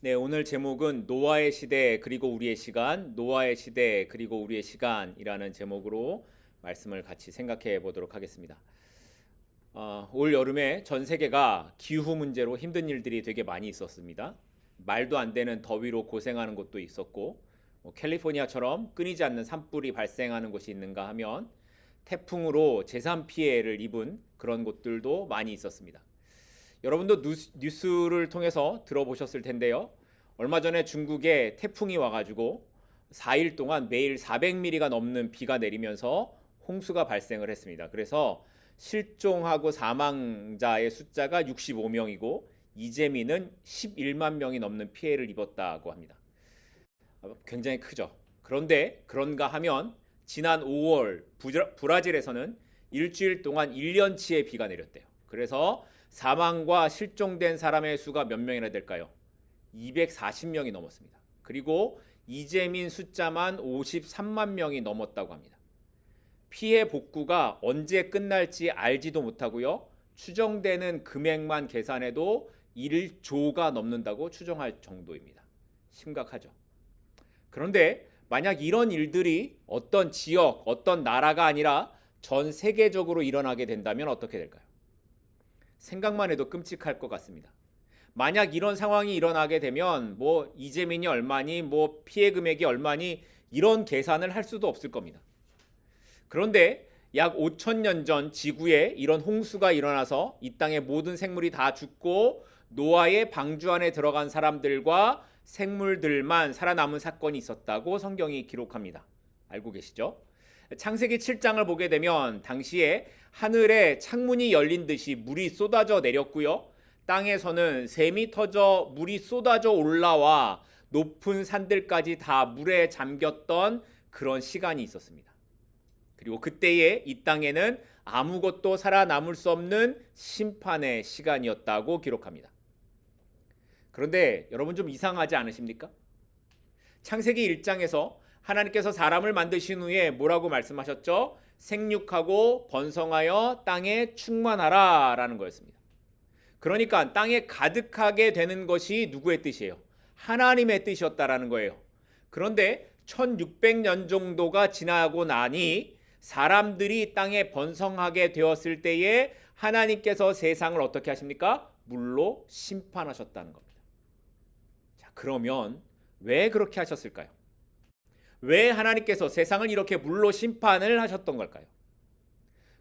네, 오늘 제목은 노아의 시대 그리고 우리의 시간, 노아의 시대 그리고 우리의 시간이라는 제목으로 말씀을 같이 생각해 보도록 하겠습니다. 올 여름에 전 세계가 기후 문제로 힘든 일들이 되게 많이 있었습니다. 말도 안 되는 더위로 고생하는 곳도 있었고, 캘리포니아처럼 끊이지 않는 산불이 발생하는 곳이 있는가 하면 태풍으로 재산 피해를 입은 그런 곳들도 많이 있었습니다. 여러분도 뉴스를 통해서 들어보셨을 텐데요. 얼마 전에 중국에 태풍이 와가지고 4일 동안 매일 400mm가 넘는 비가 내리면서 홍수가 발생을 했습니다. 그래서 실종하고 사망자의 숫자가 65명이고 이재민은 11만 명이 넘는 피해를 입었다고 합니다. 굉장히 크죠. 그런데 그런가 하면 지난 5월 브라질에서는 일주일 동안 1년치의 비가 내렸대요. 그래서 사망과 실종된 사람의 수가 몇 명이나 될까요? 240명이 넘었습니다. 그리고 이재민 숫자만 53만 명이 넘었다고 합니다. 피해 복구가 언제 끝날지 알지도 못하고요. 추정되는 금액만 계산해도 1조가 넘는다고 추정할 정도입니다. 심각하죠. 그런데 만약 이런 일들이 어떤 지역, 어떤 나라가 아니라 전 세계적으로 일어나게 된다면 어떻게 될까요? 생각만 해도 끔찍할 것 같습니다. 만약 이런 상황이 일어나게 되면 뭐 이재민이 얼마니, 뭐 피해 금액이 얼마니 이런 계산을 할 수도 없을 겁니다. 그런데 약 5천 년 전 지구에 이런 홍수가 일어나서 이 땅의 모든 생물이 다 죽고 노아의 방주 안에 들어간 사람들과 생물들만 살아남은 사건이 있었다고 성경이 기록합니다. 알고 계시죠? 창세기 7장을 보게 되면 당시에 하늘에 창문이 열린 듯이 물이 쏟아져 내렸고요. 땅에서는 샘이 터져 물이 쏟아져 올라와 높은 산들까지 다 물에 잠겼던 그런 시간이 있었습니다. 그리고 그때에 이 땅에는 아무것도 살아남을 수 없는 심판의 시간이었다고 기록합니다. 그런데 여러분 좀 이상하지 않으십니까? 창세기 1장에서 하나님께서 사람을 만드신 후에 뭐라고 말씀하셨죠? 생육하고 번성하여 땅에 충만하라 라는 거였습니다. 그러니까 땅에 가득하게 되는 것이 누구의 뜻이에요? 하나님의 뜻이었다라는 거예요. 그런데 1600년 정도가 지나고 나니 사람들이 땅에 번성하게 되었을 때에 하나님께서 세상을 어떻게 하십니까? 물로 심판하셨다는 겁니다. 자, 그러면 왜 그렇게 하셨을까요? 왜 하나님께서 세상을 이렇게 물로 심판을 하셨던 걸까요?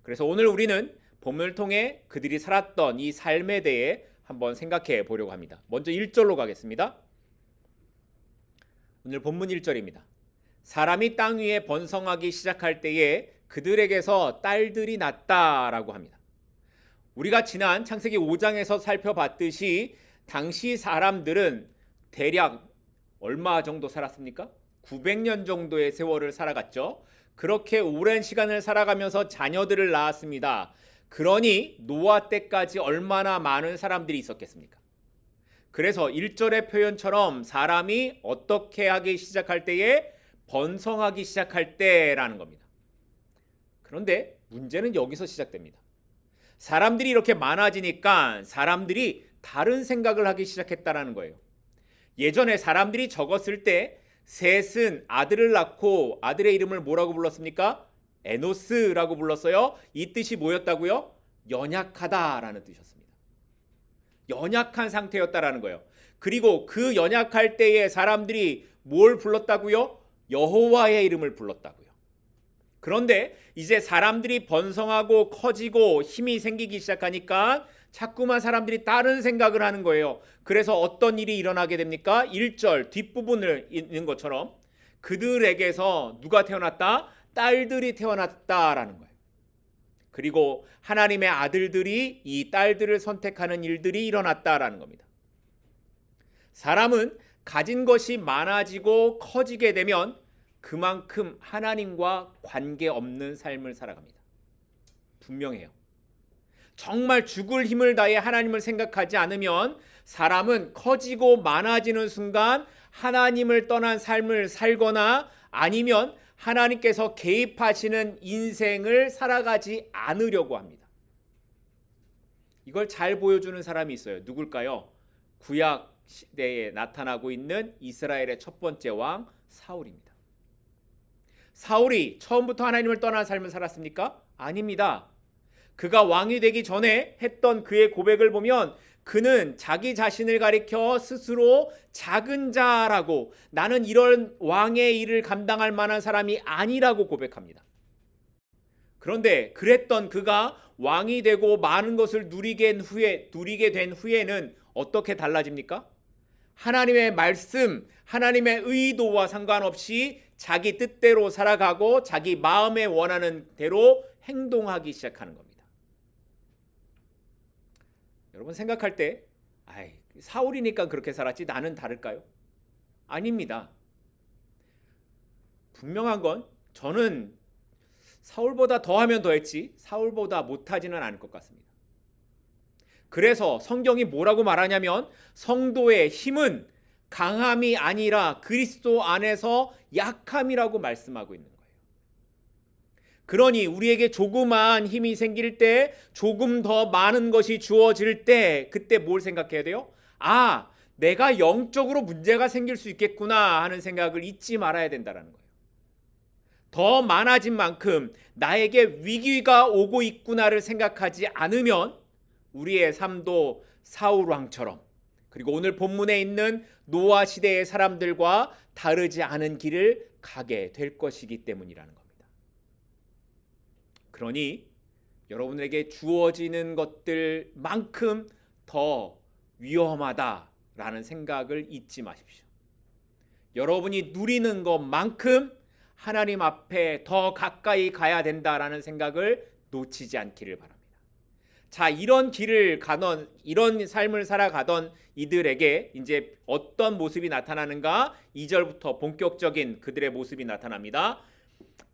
그래서 오늘 우리는 본문을 통해 그들이 살았던 이 삶에 대해 한번 생각해 보려고 합니다. 먼저 1절로 가겠습니다. 오늘 본문 1절입니다. 사람이 땅 위에 번성하기 시작할 때에 그들에게서 딸들이 났다라고 합니다. 우리가 지난 창세기 5장에서 살펴봤듯이 당시 사람들은 대략 얼마 정도 살았습니까? 900년 정도의 세월을 살아갔죠. 그렇게 오랜 시간을 살아가면서 자녀들을 낳았습니다. 그러니 노아 때까지 얼마나 많은 사람들이 있었겠습니까? 그래서 1절의 표현처럼 사람이 어떻게 하기 시작할 때에 번성하기 시작할 때라는 겁니다. 그런데 문제는 여기서 시작됩니다. 사람들이 이렇게 많아지니까 사람들이 다른 생각을 하기 시작했다라는 거예요. 예전에 사람들이 적었을 때 셋은 아들을 낳고 아들의 이름을 뭐라고 불렀습니까? 에노스라고 불렀어요. 이 뜻이 뭐였다고요? 연약하다라는 뜻이었습니다. 연약한 상태였다라는 거예요. 그리고 그 연약할 때에 사람들이 뭘 불렀다고요? 여호와의 이름을 불렀다고요. 그런데 이제 사람들이 번성하고 커지고 힘이 생기기 시작하니까 자꾸만 사람들이 다른 생각을 하는 거예요. 그래서 어떤 일이 일어나게 됩니까? 1절 뒷부분을 있는 것처럼 그들에게서 누가 태어났다? 딸들이 태어났다라는 거예요. 그리고 하나님의 아들들이 이 딸들을 선택하는 일들이 일어났다라는 겁니다. 사람은 가진 것이 많아지고 커지게 되면 그만큼 하나님과 관계없는 삶을 살아갑니다. 분명해요. 정말 죽을 힘을 다해 하나님을 생각하지 않으면 사람은 커지고 많아지는 순간 하나님을 떠난 삶을 살거나 아니면 하나님께서 개입하시는 인생을 살아가지 않으려고 합니다. 이걸 잘 보여주는 사람이 있어요. 누굴까요? 구약 시대에 나타나고 있는 이스라엘의 첫 번째 왕 사울입니다. 사울이 처음부터 하나님을 떠난 삶을 살았습니까? 아닙니다. 그가 왕이 되기 전에 했던 그의 고백을 보면 그는 자기 자신을 가리켜 스스로 작은 자라고, 나는 이런 왕의 일을 감당할 만한 사람이 아니라고 고백합니다. 그런데 그랬던 그가 왕이 되고 많은 것을 누리게 된 후에는 어떻게 달라집니까? 하나님의 말씀, 하나님의 의도와 상관없이 자기 뜻대로 살아가고 자기 마음에 원하는 대로 행동하기 시작하는 겁니다. 여러분 생각할 때 사울이니까 그렇게 살았지 나는 다를까요? 아닙니다. 분명한 건 저는 사울보다 더하면 더했지 사울보다 못하지는 않을 것 같습니다. 그래서 성경이 뭐라고 말하냐면 성도의 힘은 강함이 아니라 그리스도 안에서 약함이라고 말씀하고 있는 거예요. 그러니 우리에게 조그마한 힘이 생길 때, 조금 더 많은 것이 주어질 때, 그때 뭘 생각해야 돼요? 내가 영적으로 문제가 생길 수 있겠구나 하는 생각을 잊지 말아야 된다는 거예요. 더 많아진 만큼 나에게 위기가 오고 있구나를 생각하지 않으면 우리의 삶도 사울 왕처럼, 그리고 오늘 본문에 있는 노아 시대의 사람들과 다르지 않은 길을 가게 될 것이기 때문이라는 겁니다. 그러니 여러분에게 주어지는 것들만큼 더 위험하다라는 생각을 잊지 마십시오. 여러분이 누리는 것만큼 하나님 앞에 더 가까이 가야 된다라는 생각을 놓치지 않기를 바랍니다. 자, 이런 길을 가던, 이런 삶을 살아가던 이들에게 이제 어떤 모습이 나타나는가? 2절부터 본격적인 그들의 모습이 나타납니다.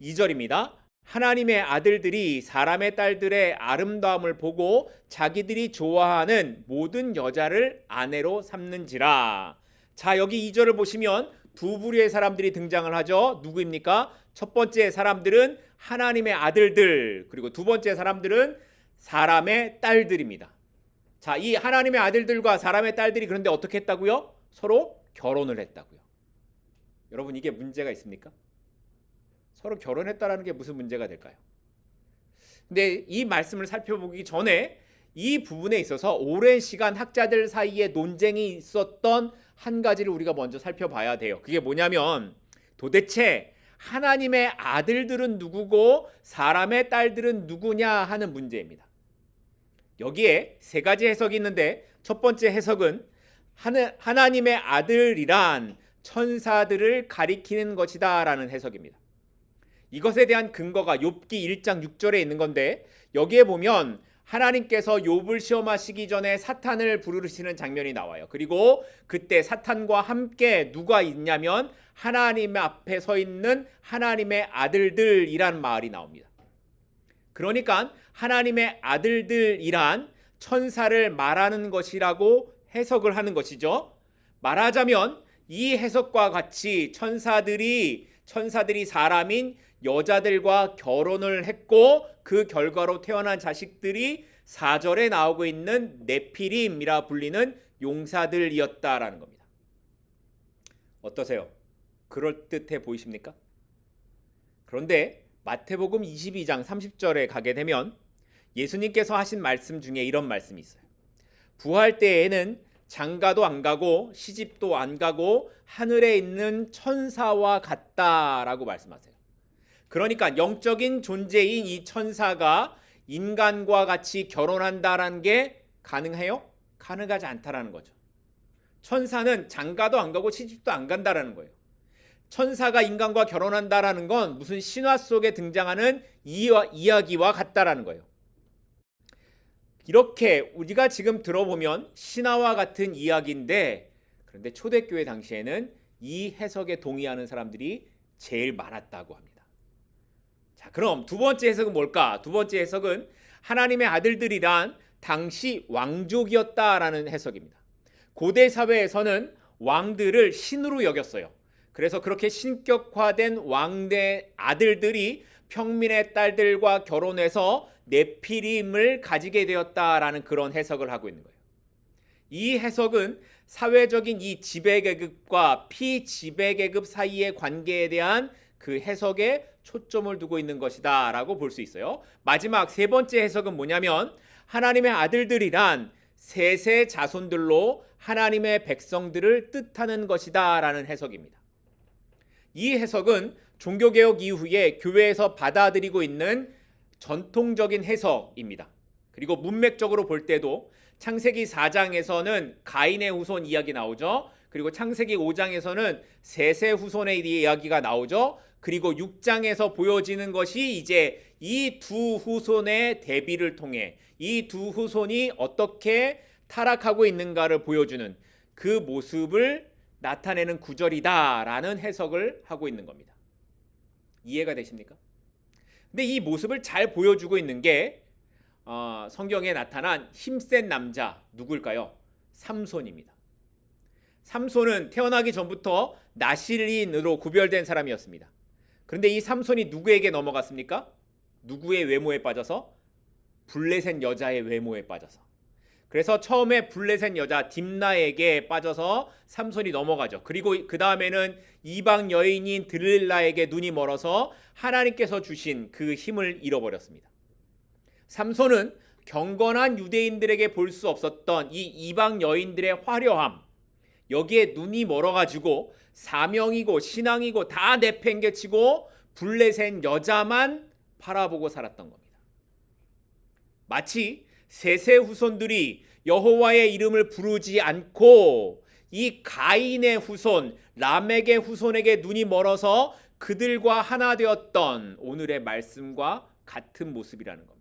2절입니다. 하나님의 아들들이 사람의 딸들의 아름다움을 보고 자기들이 좋아하는 모든 여자를 아내로 삼는지라. 자, 여기 2절을 보시면 두 부류의 사람들이 등장을 하죠. 누구입니까? 첫 번째 사람들은 하나님의 아들들, 그리고 두 번째 사람들은 사람의 딸들입니다. 자, 이 하나님의 아들들과 사람의 딸들이 그런데 어떻게 했다고요? 서로 결혼을 했다고요. 여러분, 이게 문제가 있습니까? 서로 결혼했다라는 게 무슨 문제가 될까요? 근데 이 말씀을 살펴보기 전에 이 부분에 있어서 오랜 시간 학자들 사이에 논쟁이 있었던 한 가지를 우리가 먼저 살펴봐야 돼요. 그게 뭐냐면 도대체 하나님의 아들들은 누구고 사람의 딸들은 누구냐 하는 문제입니다. 여기에 세 가지 해석이 있는데 첫 번째 해석은 하나님의 아들이란 천사들을 가리키는 것이다 라는 해석입니다. 이것에 대한 근거가 욥기 1장 6절에 있는 건데, 여기에 보면 하나님께서 욥을 시험하시기 전에 사탄을 부르시는 장면이 나와요. 그리고 그때 사탄과 함께 누가 있냐면 하나님 앞에 서 있는 하나님의 아들들이란 말이 나옵니다. 그러니까 하나님의 아들들이란 천사를 말하는 것이라고 해석을 하는 것이죠. 말하자면 이 해석과 같이 천사들이 사람인 여자들과 결혼을 했고 그 결과로 태어난 자식들이 4절에 나오고 있는 네피림이라 불리는 용사들이었다라는 겁니다. 어떠세요? 그럴듯해 보이십니까? 그런데 마태복음 22장 30절에 가게 되면 예수님께서 하신 말씀 중에 이런 말씀이 있어요. 부활 때에는 장가도 안 가고 시집도 안 가고 하늘에 있는 천사와 같다라고 말씀하세요. 그러니까 영적인 존재인 이 천사가 인간과 같이 결혼한다라는 게 가능해요? 가능하지 않다라는 거죠. 천사는 장가도 안 가고 시집도 안 간다라는 거예요. 천사가 인간과 결혼한다라는 건 무슨 신화 속에 등장하는 이야기와 같다라는 거예요. 이렇게 우리가 지금 들어보면 신화와 같은 이야기인데, 그런데 초대교회 당시에는 이 해석에 동의하는 사람들이 제일 많았다고 합니다. 자, 그럼 두 번째 해석은 뭘까? 두 번째 해석은 하나님의 아들들이란 당시 왕족이었다라는 해석입니다. 고대 사회에서는 왕들을 신으로 여겼어요. 그래서 그렇게 신격화된 왕의 아들들이 평민의 딸들과 결혼해서 네피림을 가지게 되었다라는 그런 해석을 하고 있는 거예요. 이 해석은 사회적인 이 지배계급과 피지배계급 사이의 관계에 대한 그 해석에 초점을 두고 있는 것이다 라고 볼 수 있어요. 마지막 세 번째 해석은 뭐냐면 하나님의 아들들이란 셋의 자손들로 하나님의 백성들을 뜻하는 것이다 라는 해석입니다. 이 해석은 종교개혁 이후에 교회에서 받아들이고 있는 전통적인 해석입니다. 그리고 문맥적으로 볼 때도 창세기 4장에서는 가인의 후손 이야기 나오죠. 그리고 창세기 5장에서는 셋의 후손의 이야기가 나오죠. 그리고 6장에서 보여지는 것이 이제 이 두 후손의 대비를 통해 이 두 후손이 어떻게 타락하고 있는가를 보여주는 그 모습을 나타내는 구절이다라는 해석을 하고 있는 겁니다. 이해가 되십니까? 근데 이 모습을 잘 보여주고 있는 게 성경에 나타난 힘센 남자 누굴까요? 삼손입니다. 삼손은 태어나기 전부터 나실인으로 구별된 사람이었습니다. 그런데 이 삼손이 누구에게 넘어갔습니까? 누구의 외모에 빠져서? 블레셋 여자의 외모에 빠져서. 그래서 처음에 블레셋 여자 딥나에게 빠져서 삼손이 넘어가죠. 그리고 그 다음에는 이방 여인인 들릴라에게 눈이 멀어서 하나님께서 주신 그 힘을 잃어버렸습니다. 삼손은 경건한 유대인들에게 볼 수 없었던 이 이방 여인들의 화려함, 여기에 눈이 멀어가지고 사명이고 신앙이고 다 내팽개치고 블레셋 여자만 바라보고 살았던 겁니다. 마치 셋의 후손들이 여호와의 이름을 부르지 않고 이 가인의 후손, 라멕의 후손에게 눈이 멀어서 그들과 하나 되었던 오늘의 말씀과 같은 모습이라는 겁니다.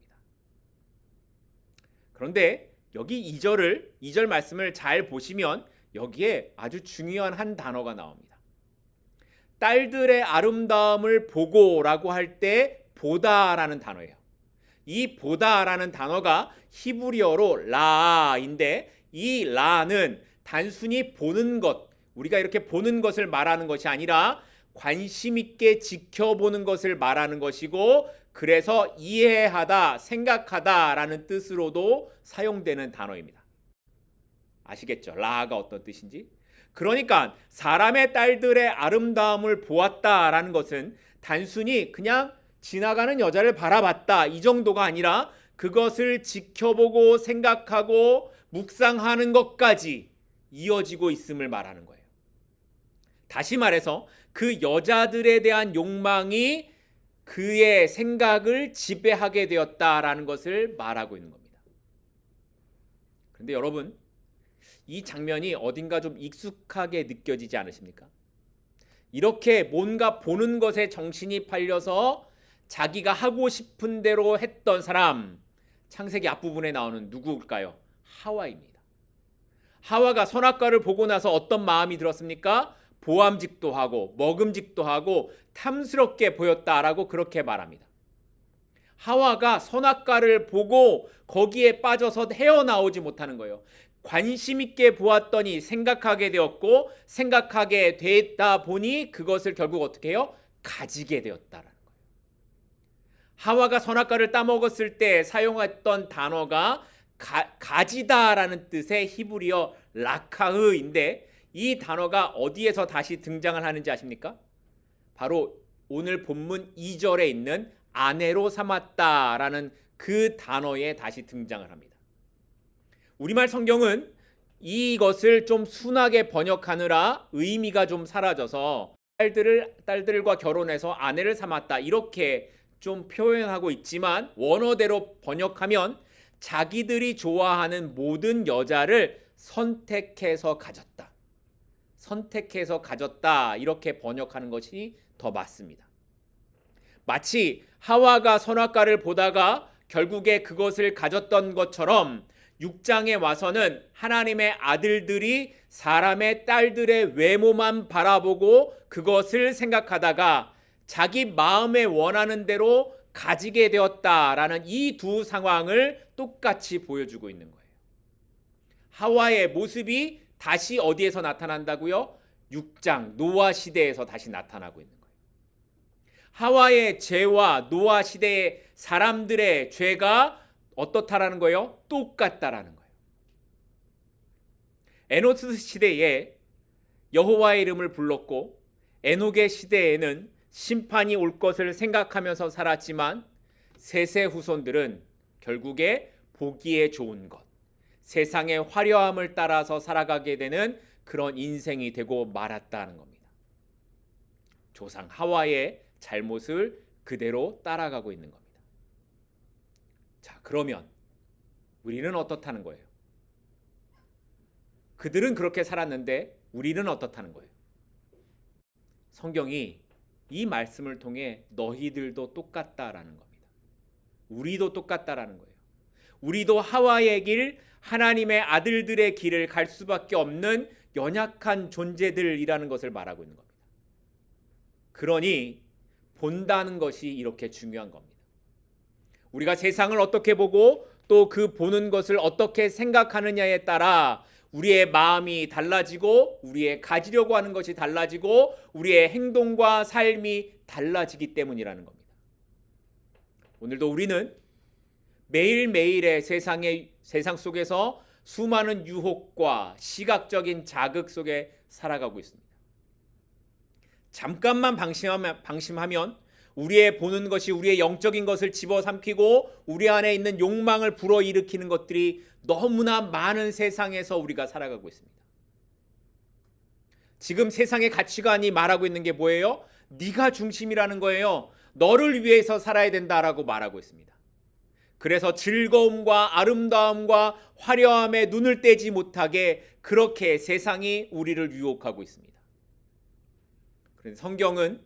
그런데 여기 2절 말씀을 잘 보시면 여기에 아주 중요한 한 단어가 나옵니다. 딸들의 아름다움을 보고라고 할 때 보다라는 단어예요. 이 보다라는 단어가 히브리어로 라인데 이 라는 단순히 보는 것, 우리가 이렇게 보는 것을 말하는 것이 아니라 관심 있게 지켜보는 것을 말하는 것이고, 그래서 이해하다, 생각하다라는 뜻으로도 사용되는 단어입니다. 아시겠죠? 라가 어떤 뜻인지? 그러니까 사람의 딸들의 아름다움을 보았다라는 것은 단순히 그냥 지나가는 여자를 바라봤다 이 정도가 아니라 그것을 지켜보고 생각하고 묵상하는 것까지 이어지고 있음을 말하는 거예요. 다시 말해서 그 여자들에 대한 욕망이 그의 생각을 지배하게 되었다라는 것을 말하고 있는 겁니다. 그런데 여러분, 이 장면이 어딘가 좀 익숙하게 느껴지지 않으십니까? 이렇게 뭔가 보는 것에 정신이 팔려서 자기가 하고 싶은 대로 했던 사람, 창세기 앞부분에 나오는 누구일까요? 하와입니다. 하와가 선악과를 보고 나서 어떤 마음이 들었습니까? 보암직도 하고 먹음직도 하고 탐스럽게 보였다라고 그렇게 말합니다. 하와가 선악과를 보고 거기에 빠져서 헤어나오지 못하는 거예요. 관심 있게 보았더니 생각하게 되었고, 생각하게 되다 보니 그것을 결국 어떻게 해요? 가지게 되었다라는 거예요. 하와가 선악과를 따먹었을 때 사용했던 단어가 가지다라는 뜻의 히브리어 라카흐인데, 이 단어가 어디에서 다시 등장을 하는지 아십니까? 바로 오늘 본문 2절에 있는 아내로 삼았다라는 그 단어에 다시 등장을 합니다. 우리말 성경은 이것을 좀 순하게 번역하느라 의미가 좀 사라져서 딸들과 결혼해서 아내를 삼았다 이렇게 좀 표현하고 있지만, 원어대로 번역하면 자기들이 좋아하는 모든 여자를 선택해서 가졌다. 선택해서 가졌다 이렇게 번역하는 것이 더 맞습니다. 마치 하와가 선악과를 보다가 결국에 그것을 가졌던 것처럼 6장에 와서는 하나님의 아들들이 사람의 딸들의 외모만 바라보고 그것을 생각하다가 자기 마음에 원하는 대로 가지게 되었다라는 이 두 상황을 똑같이 보여주고 있는 거예요. 하와의 모습이 다시 어디에서 나타난다고요? 6장 노아 시대에서 다시 나타나고 있는 거예요. 하와의 죄와 노아 시대의 사람들의 죄가 어떻다라는 거예요? 똑같다라는 거예요. 에노스 시대에 여호와의 이름을 불렀고 에녹의 시대에는 심판이 올 것을 생각하면서 살았지만 셋의 후손들은 결국에 보기에 좋은 것, 세상의 화려함을 따라서 살아가게 되는 그런 인생이 되고 말았다는 겁니다. 조상 하와의 잘못을 그대로 따라가고 있는 겁니다. 자, 그러면 우리는 어떻다는 거예요? 그들은 그렇게 살았는데 우리는 어떻다는 거예요? 성경이 이 말씀을 통해 너희들도 똑같다라는 겁니다. 우리도 똑같다라는 거예요. 우리도 하와의 길, 하나님의 아들들의 길을 갈 수밖에 없는 연약한 존재들이라는 것을 말하고 있는 겁니다. 그러니 본다는 것이 이렇게 중요한 겁니다. 우리가 세상을 어떻게 보고 또 그 보는 것을 어떻게 생각하느냐에 따라 우리의 마음이 달라지고 우리의 가지려고 하는 것이 달라지고 우리의 행동과 삶이 달라지기 때문이라는 겁니다. 오늘도 우리는 매일매일의 세상 속에서 수많은 유혹과 시각적인 자극 속에 살아가고 있습니다. 잠깐만 방심하면 우리의 보는 것이 우리의 영적인 것을 집어삼키고 우리 안에 있는 욕망을 불어일으키는 것들이 너무나 많은 세상에서 우리가 살아가고 있습니다. 지금 세상의 가치관이 말하고 있는 게 뭐예요? 네가 중심이라는 거예요. 너를 위해서 살아야 된다라고 말하고 있습니다. 그래서 즐거움과 아름다움과 화려함에 눈을 떼지 못하게 그렇게 세상이 우리를 유혹하고 있습니다. 그런데 성경은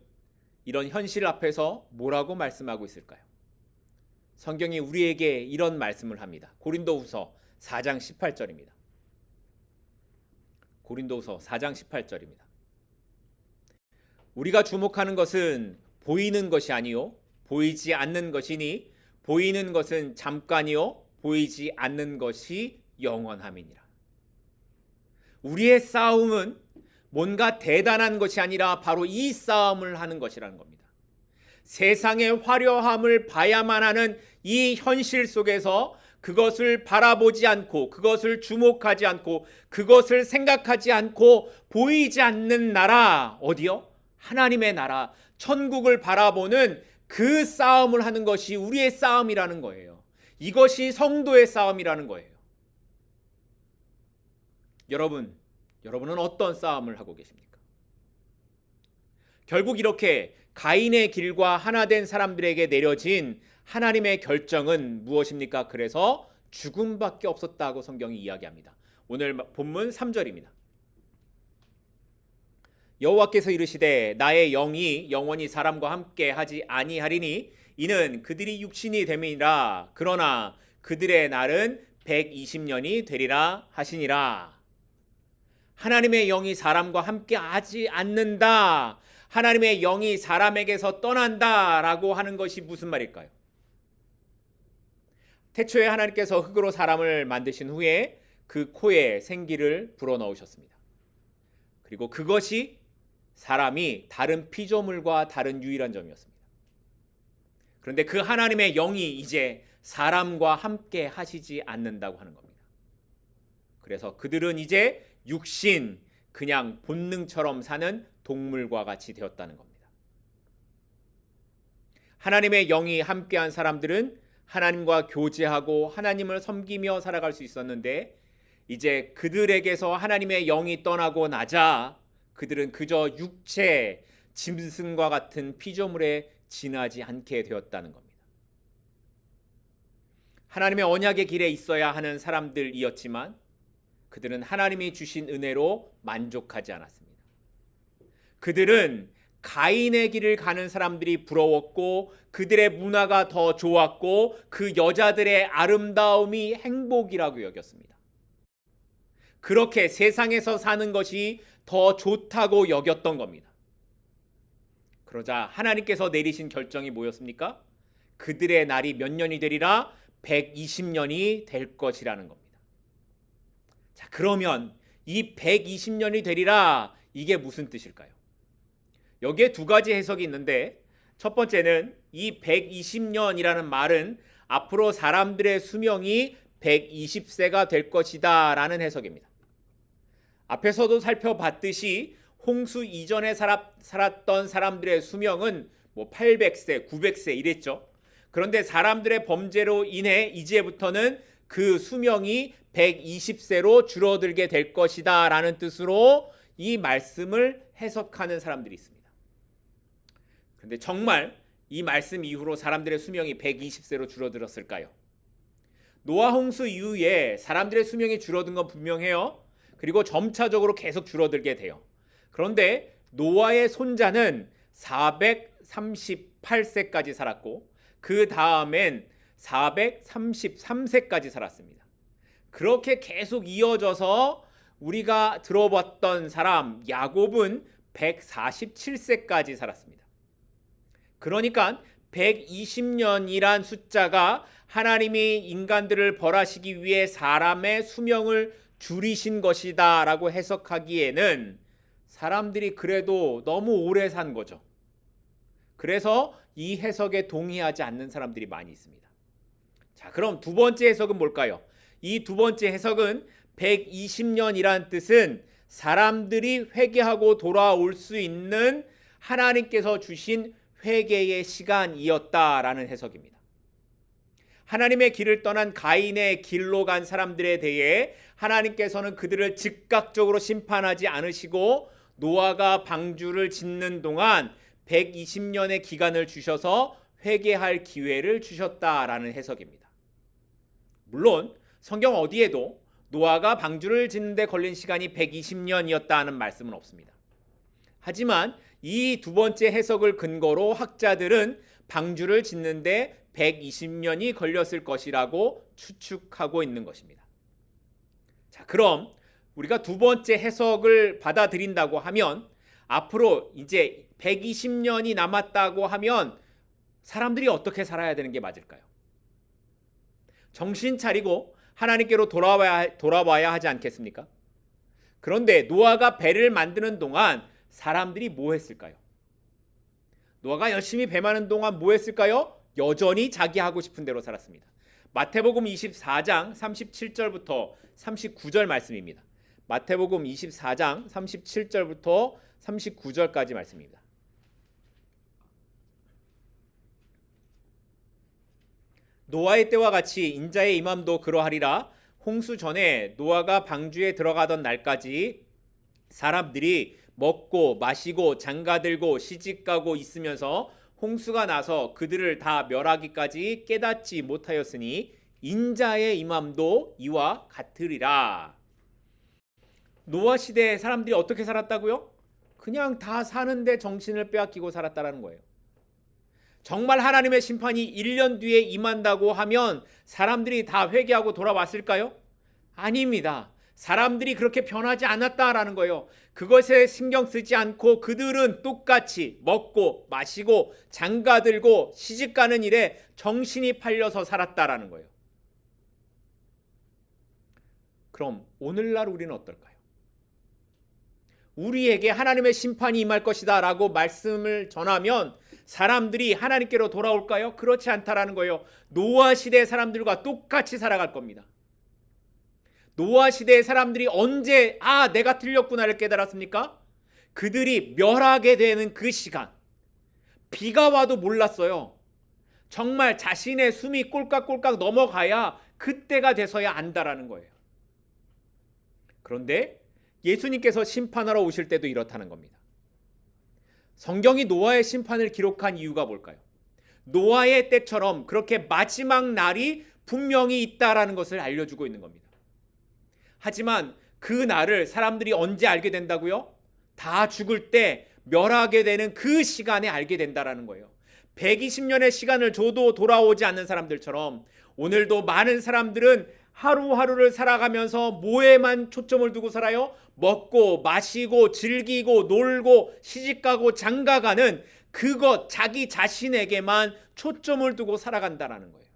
이런 현실 앞에서 뭐라고 말씀하고 있을까요? 성경이 우리에게 이런 말씀을 합니다. 고린도후서 4장 18절입니다. 고린도후서 4장 18절입니다. 우리가 주목하는 것은 보이는 것이 아니요 보이지 않는 것이니 보이는 것은 잠깐이요 보이지 않는 것이 영원함이니라. 우리의 싸움은 뭔가 대단한 것이 아니라 바로 이 싸움을 하는 것이라는 겁니다. 세상의 화려함을 봐야만 하는 이 현실 속에서 그것을 바라보지 않고 그것을 주목하지 않고 그것을 생각하지 않고 보이지 않는 나라, 어디요? 하나님의 나라, 천국을 바라보는 그 싸움을 하는 것이 우리의 싸움이라는 거예요. 이것이 성도의 싸움이라는 거예요. 여러분은 어떤 싸움을 하고 계십니까? 결국 이렇게 가인의 길과 하나 된 사람들에게 내려진 하나님의 결정은 무엇입니까? 그래서 죽음밖에 없었다고 성경이 이야기합니다. 오늘 본문 3절입니다. 여호와께서 이르시되 나의 영이 영원히 사람과 함께 하지 아니하리니 이는 그들이 육신이 됨이니라. 그러나 그들의 날은 120년이 되리라 하시니라. 하나님의 영이 사람과 함께 하지 않는다. 하나님의 영이 사람에게서 떠난다라고 하는 것이 무슨 말일까요? 태초에 하나님께서 흙으로 사람을 만드신 후에 그 코에 생기를 불어넣으셨습니다. 그리고 그것이 사람이 다른 피조물과 다른 유일한 점이었습니다. 그런데 그 하나님의 영이 이제 사람과 함께 하시지 않는다고 하는 겁니다. 그래서 그들은 이제 육신, 그냥 본능처럼 사는 동물과 같이 되었다는 겁니다. 하나님의 영이 함께한 사람들은 하나님과 교제하고 하나님을 섬기며 살아갈 수 있었는데 이제 그들에게서 하나님의 영이 떠나고 나자 그들은 그저 육체, 짐승과 같은 피조물에 지나지 않게 되었다는 겁니다. 하나님의 언약의 길에 있어야 하는 사람들이었지만 그들은 하나님이 주신 은혜로 만족하지 않았습니다. 그들은 가인의 길을 가는 사람들이 부러웠고 그들의 문화가 더 좋았고 그 여자들의 아름다움이 행복이라고 여겼습니다. 그렇게 세상에서 사는 것이 더 좋다고 여겼던 겁니다. 그러자 하나님께서 내리신 결정이 뭐였습니까? 그들의 날이 몇 년이 되리라? 120년이 될 것이라는 겁니다. 자, 그러면 이 120년이 되리라, 이게 무슨 뜻일까요? 여기에 두 가지 해석이 있는데 첫 번째는 이 120년이라는 말은 앞으로 사람들의 수명이 120세가 될 것이다 라는 해석입니다. 앞에서도 살펴봤듯이 홍수 이전에 살았던 사람들의 수명은 뭐 800세, 900세 이랬죠. 그런데 사람들의 범죄로 인해 이제부터는 그 수명이 120세로 줄어들게 될 것이다 라는 뜻으로 이 말씀을 해석하는 사람들이 있습니다. 그런데 정말 이 말씀 이후로 사람들의 수명이 120세로 줄어들었을까요? 노아 홍수 이후에 사람들의 수명이 줄어든 건 분명해요. 그리고 점차적으로 계속 줄어들게 돼요. 그런데 노아의 손자는 438세까지 살았고 그 다음엔 433세까지 살았습니다. 그렇게 계속 이어져서 우리가 들어봤던 사람 야곱은 147세까지 살았습니다. 그러니까 120년이란 숫자가 하나님이 인간들을 벌하시기 위해 사람의 수명을 줄이신 것이다 라고 해석하기에는 사람들이 그래도 너무 오래 산 거죠. 그래서 이 해석에 동의하지 않는 사람들이 많이 있습니다. 자, 그럼 두 번째 해석은 뭘까요? 이 두 번째 해석은 120년이란 뜻은 사람들이 회개하고 돌아올 수 있는 하나님께서 주신 회개의 시간이었다라는 해석입니다. 하나님의 길을 떠난 가인의 길로 간 사람들에 대해 하나님께서는 그들을 즉각적으로 심판하지 않으시고 노아가 방주를 짓는 동안 120년의 기간을 주셔서 회개할 기회를 주셨다라는 해석입니다. 물론 성경 어디에도 노아가 방주를 짓는 데 걸린 시간이 120년이었다는 말씀은 없습니다. 하지만 이 두 번째 해석을 근거로 학자들은 방주를 짓는데 120년이 걸렸을 것이라고 추측하고 있는 것입니다. 자, 그럼 우리가 두 번째 해석을 받아들인다고 하면 앞으로 이제 120년이 남았다고 하면 사람들이 어떻게 살아야 되는 게 맞을까요? 정신 차리고 하나님께로 돌아와야 하지 않겠습니까? 그런데 노아가 배를 만드는 동안 사람들이 뭐 했을까요? 노아가 열심히 배 마는 동안 뭐 했을까요? 여전히 자기 하고 싶은 대로 살았습니다. 마태복음 24장 37절부터 39절 말씀입니다. 마태복음 24장 37절부터 39절까지 말씀입니다. 노아의 때와 같이 인자의 임함도 그러하리라. 홍수 전에 노아가 방주에 들어가던 날까지 사람들이 먹고 마시고 장가들고 시집가고 있으면서 홍수가 나서 그들을 다 멸하기까지 깨닫지 못하였으니 인자의 임함도 이와 같으리라. 노아 시대에 사람들이 어떻게 살았다고요? 그냥 다 사는데 정신을 빼앗기고 살았다라는 거예요. 정말 하나님의 심판이 1년 뒤에 임한다고 하면 사람들이 다 회개하고 돌아왔을까요? 아닙니다. 사람들이 그렇게 변하지 않았다라는 거예요. 그것에 신경 쓰지 않고 그들은 똑같이 먹고 마시고 장가들고 시집가는 일에 정신이 팔려서 살았다라는 거예요. 그럼 오늘날 우리는 어떨까요? 우리에게 하나님의 심판이 임할 것이다 라고 말씀을 전하면 사람들이 하나님께로 돌아올까요? 그렇지 않다라는 거예요. 노아 시대의 사람들과 똑같이 살아갈 겁니다. 노아 시대의 사람들이 언제 내가 틀렸구나를 깨달았습니까? 그들이 멸하게 되는 그 시간, 비가 와도 몰랐어요. 정말 자신의 숨이 꼴깍꼴깍 넘어가야 그때가 돼서야 안다라는 거예요. 그런데 예수님께서 심판하러 오실 때도 이렇다는 겁니다. 성경이 노아의 심판을 기록한 이유가 뭘까요? 노아의 때처럼 그렇게 마지막 날이 분명히 있다라는 것을 알려주고 있는 겁니다. 하지만 그 날을 사람들이 언제 알게 된다고요? 다 죽을 때 멸하게 되는 그 시간에 알게 된다라는 거예요. 120년의 시간을 줘도 돌아오지 않는 사람들처럼 오늘도 많은 사람들은 하루하루를 살아가면서 뭐에만 초점을 두고 살아요? 먹고 마시고 즐기고 놀고 시집가고 장가가는 그것 자기 자신에게만 초점을 두고 살아간다라는 거예요.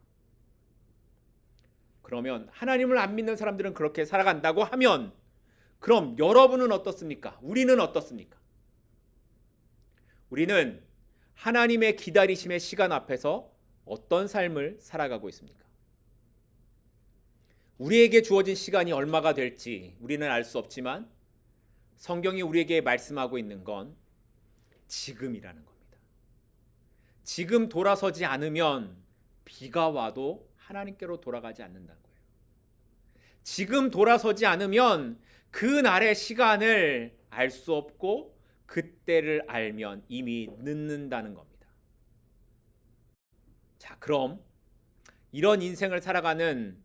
그러면 하나님을 안 믿는 사람들은 그렇게 살아간다고 하면 그럼 여러분은 어떻습니까? 우리는 어떻습니까? 우리는 하나님의 기다리심의 시간 앞에서 어떤 삶을 살아가고 있습니까? 우리에게 주어진 시간이 얼마가 될지 우리는 알 수 없지만 성경이 우리에게 말씀하고 있는 건 지금이라는 겁니다. 지금 돌아서지 않으면 비가 와도 하나님께로 돌아가지 않는다는 거예요. 지금 돌아서지 않으면 그 날의 시간을 알 수 없고 그때를 알면 이미 늦는다는 겁니다. 자, 그럼 이런 인생을 살아가는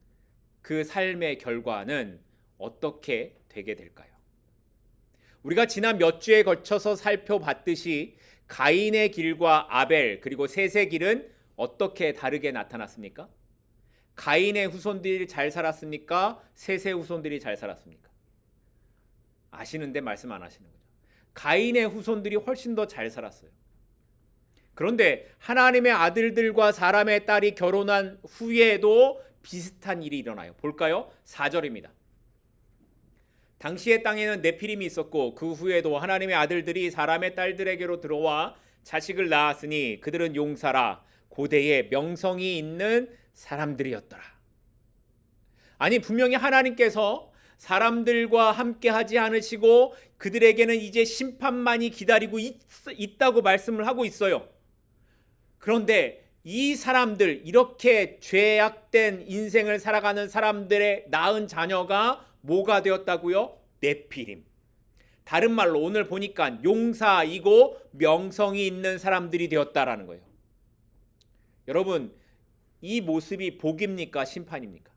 그 삶의 결과는 어떻게 되게 될까요? 우리가 지난 몇 주에 걸쳐서 살펴봤듯이 가인의 길과 아벨 그리고 셋의 길은 어떻게 다르게 나타났습니까? 가인의 후손들이 잘 살았습니까? 셋의 후손들이 잘 살았습니까? 아시는데 말씀 안 하시는 거죠. 가인의 후손들이 훨씬 더 잘 살았어요. 그런데 하나님의 아들들과 사람의 딸이 결혼한 후에도 비슷한 일이 일어나요. 볼까요? 4절입니다. 당시의 땅에는 네피림이 있었고 그 후에도 하나님의 아들들이 사람의 딸들에게로 들어와 자식을 낳았으니 그들은 용사라 고대에 명성이 있는 사람들이었더라. 아니, 분명히 하나님께서 사람들과 함께 하지 않으시고 그들에게는 이제 심판만이 기다리고 있다고 말씀을 하고 있어요. 그런데 이 사람들, 이렇게 죄악된 인생을 살아가는 사람들의 낳은 자녀가 뭐가 되었다고요? 네피림. 다른 말로 오늘 보니까 용사이고 명성이 있는 사람들이 되었다라는 거예요. 여러분, 이 모습이 복입니까? 심판입니까?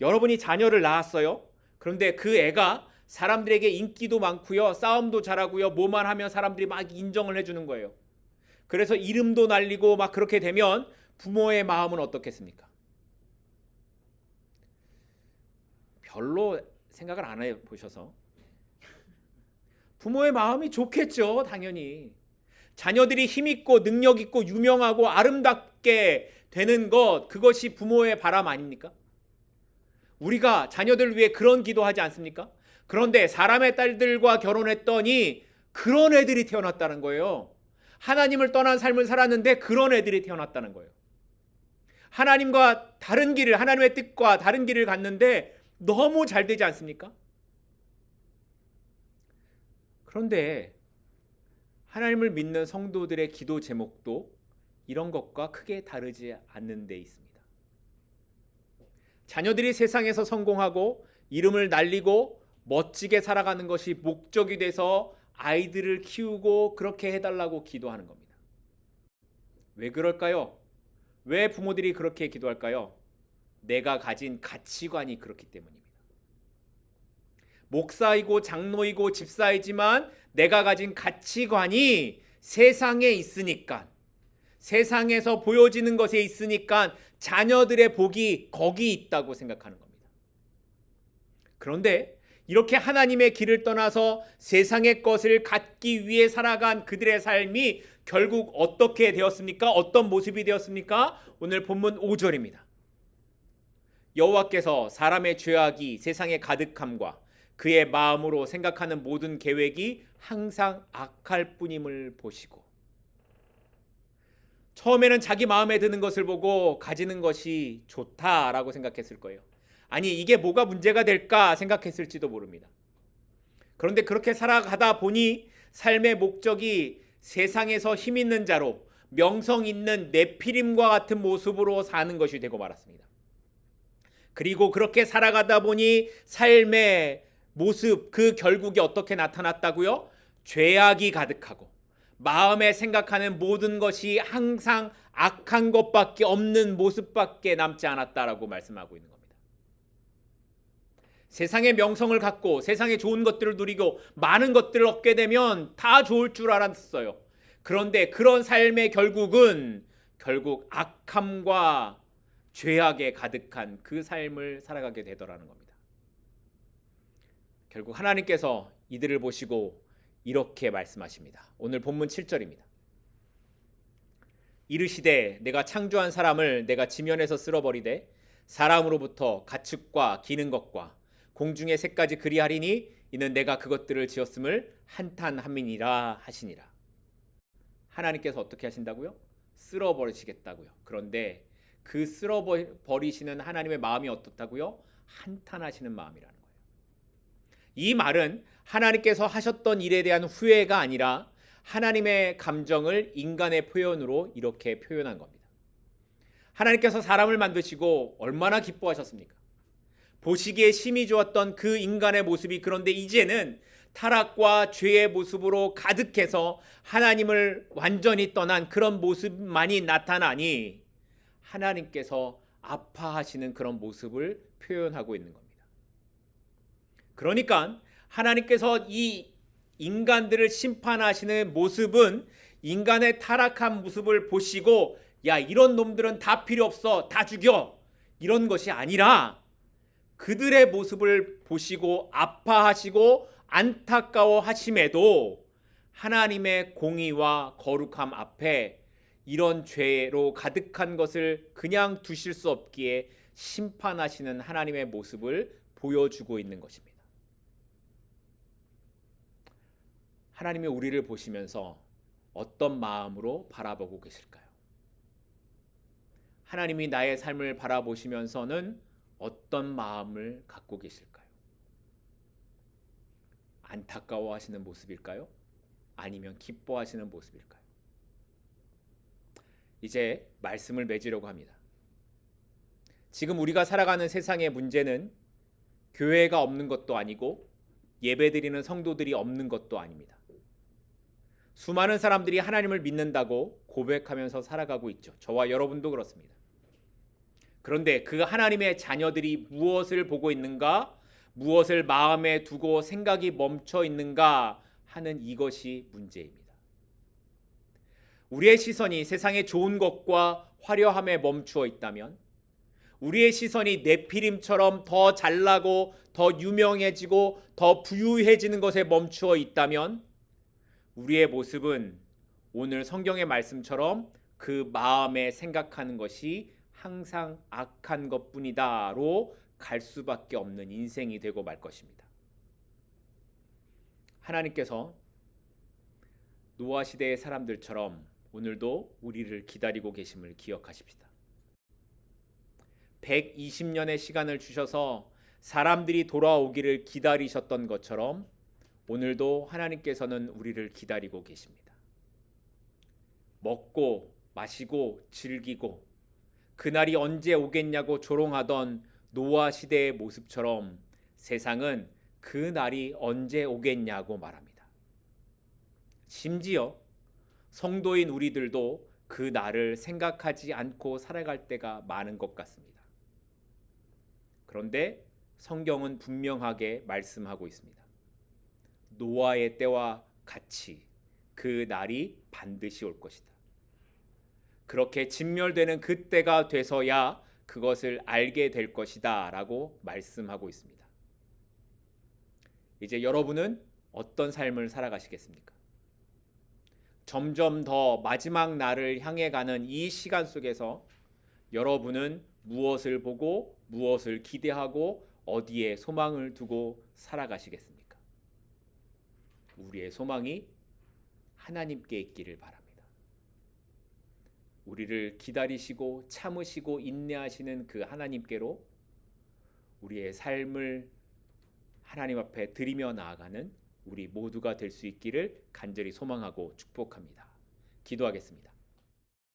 여러분이 자녀를 낳았어요. 그런데 그 애가 사람들에게 인기도 많고요, 싸움도 잘하고요, 뭐만 하면 사람들이 막 인정을 해주는 거예요. 그래서 이름도 날리고 막 그렇게 되면 부모의 마음은 어떻겠습니까? 별로 생각을 안 해보셔서 부모의 마음이 좋겠죠, 당연히. 자녀들이 힘있고 능력있고 유명하고 아름답게 되는 것, 그것이 부모의 바람 아닙니까? 우리가 자녀들을 위해 그런 기도하지 않습니까? 그런데 사람의 딸들과 결혼했더니 그런 애들이 태어났다는 거예요. 하나님을 떠난 삶을 살았는데 그런 애들이 태어났다는 거예요. 하나님과 다른 길을, 하나님의 뜻과 다른 길을 갔는데 너무 잘 되지 않습니까? 그런데 하나님을 믿는 성도들의 기도 제목도 이런 것과 크게 다르지 않는 데 있습니다. 자녀들이 세상에서 성공하고 이름을 날리고 멋지게 살아가는 것이 목적이 돼서 아이들을 키우고 그렇게 해달라고 기도하는 겁니다. 왜 그럴까요? 왜 부모들이 그렇게 기도할까요? 내가 가진 가치관이 그렇기 때문입니다. 목사이고 장로이고 집사이지만 내가 가진 가치관이 세상에 있으니까, 세상에서 보여지는 것에 있으니까 자녀들의 복이 거기 있다고 생각하는 겁니다. 그런데 이렇게 하나님의 길을 떠나서 세상의 것을 갖기 위해 살아간 그들의 삶이 결국 어떻게 되었습니까? 어떤 모습이 되었습니까? 오늘 본문 5절입니다. 여호와께서 사람의 죄악이 세상에 가득함과 그의 마음으로 생각하는 모든 계획이 항상 악할 뿐임을 보시고. 처음에는 자기 마음에 드는 것을 보고 가지는 것이 좋다라고 생각했을 거예요. 아니, 이게 뭐가 문제가 될까 생각했을지도 모릅니다. 그런데 그렇게 살아가다 보니 삶의 목적이 세상에서 힘 있는 자로, 명성 있는 네피림과 같은 모습으로 사는 것이 되고 말았습니다. 그리고 그렇게 살아가다 보니 삶의 모습, 그 결국이 어떻게 나타났다고요? 죄악이 가득하고 마음에 생각하는 모든 것이 항상 악한 것밖에 없는 모습밖에 남지 않았다라고 말씀하고 있는 겁니다. 세상의 명성을 갖고 세상의 좋은 것들을 누리고 많은 것들을 얻게 되면 다 좋을 줄 알았어요. 그런데 그런 삶의 결국은 결국 악함과 죄악에 가득한 그 삶을 살아가게 되더라는 겁니다. 결국 하나님께서 이들을 보시고 이렇게 말씀하십니다. 오늘 본문 7절입니다. 이르시되 내가 창조한 사람을 내가 지면에서 쓸어버리되 사람으로부터 가축과 기는 것과 공중의 새까지 그리하리니 이는 내가 그것들을 지었음을 한탄함이니라 하시니라. 하나님께서 어떻게 하신다고요? 쓸어버리시겠다고요. 그런데 그 쓸어버리시는 하나님의 마음이 어떻다고요? 한탄하시는 마음이라는 거예요. 이 말은 하나님께서 하셨던 일에 대한 후회가 아니라 하나님의 감정을 인간의 표현으로 이렇게 표현한 겁니다. 하나님께서 사람을 만드시고 얼마나 기뻐하셨습니까? 보시기에 심히 좋았던 그 인간의 모습이 그런데 이제는 타락과 죄의 모습으로 가득해서 하나님을 완전히 떠난 그런 모습만이 나타나니 하나님께서 아파하시는 그런 모습을 표현하고 있는 겁니다. 그러니까 하나님께서 이 인간들을 심판하시는 모습은 인간의 타락한 모습을 보시고 야, 이런 놈들은 다 필요 없어, 다 죽여, 이런 것이 아니라 그들의 모습을 보시고 아파하시고 안타까워하심에도 하나님의 공의와 거룩함 앞에 이런 죄로 가득한 것을 그냥 두실 수 없기에 심판하시는 하나님의 모습을 보여주고 있는 것입니다. 하나님이 우리를 보시면서 어떤 마음으로 바라보고 계실까요? 하나님이 나의 삶을 바라보시면서는 어떤 마음을 갖고 계실까요? 안타까워하시는 모습일까요? 아니면 기뻐하시는 모습일까요? 이제 말씀을 맺으려고 합니다. 지금 우리가 살아가는 세상의 문제는 교회가 없는 것도 아니고 예배드리는 성도들이 없는 것도 아닙니다. 수많은 사람들이 하나님을 믿는다고 고백하면서 살아가고 있죠. 저와 여러분도 그렇습니다. 그런데 그 하나님의 자녀들이 무엇을 보고 있는가, 무엇을 마음에 두고 생각이 멈춰 있는가 하는 이것이 문제입니다. 우리의 시선이 세상의 좋은 것과 화려함에 멈추어 있다면, 우리의 시선이 네피림처럼 더 잘나고 더 유명해지고 더 부유해지는 것에 멈추어 있다면 우리의 모습은 오늘 성경의 말씀처럼 그 마음에 생각하는 것이 항상 악한 것뿐이다로 갈 수밖에 없는 인생이 되고 말 것입니다. 하나님께서 노아 시대의 사람들처럼 오늘도 우리를 기다리고 계심을 기억하십시다. 120년의 시간을 주셔서 사람들이 돌아오기를 기다리셨던 것처럼 오늘도 하나님께서는 우리를 기다리고 계십니다. 먹고 마시고 즐기고 그날이 언제 오겠냐고 조롱하던 노아 시대의 모습처럼 세상은 그 날이 언제 오겠냐고 말합니다. 심지어 성도인 우리들도 그 날을 생각하지 않고 살아갈 때가 많은 것 같습니다. 그런데 성경은 분명하게 말씀하고 있습니다. 노아의 때와 같이 그 날이 반드시 올 것이다. 그렇게 진멸되는 그 때가 돼서야 그것을 알게 될 것이다 라고 말씀하고 있습니다. 이제 여러분은 어떤 삶을 살아가시겠습니까? 점점 더 마지막 날을 향해 가는 이 시간 속에서 여러분은 무엇을 보고 무엇을 기대하고 어디에 소망을 두고 살아가시겠습니까? 우리의 소망이 하나님께 있기를 바랍니다. 우리를 기다리시고 참으시고 인내하시는 그 하나님께로 우리의 삶을 하나님 앞에 드리며 나아가는 우리 모두가 될 수 있기를 간절히 소망하고 축복합니다. 기도하겠습니다.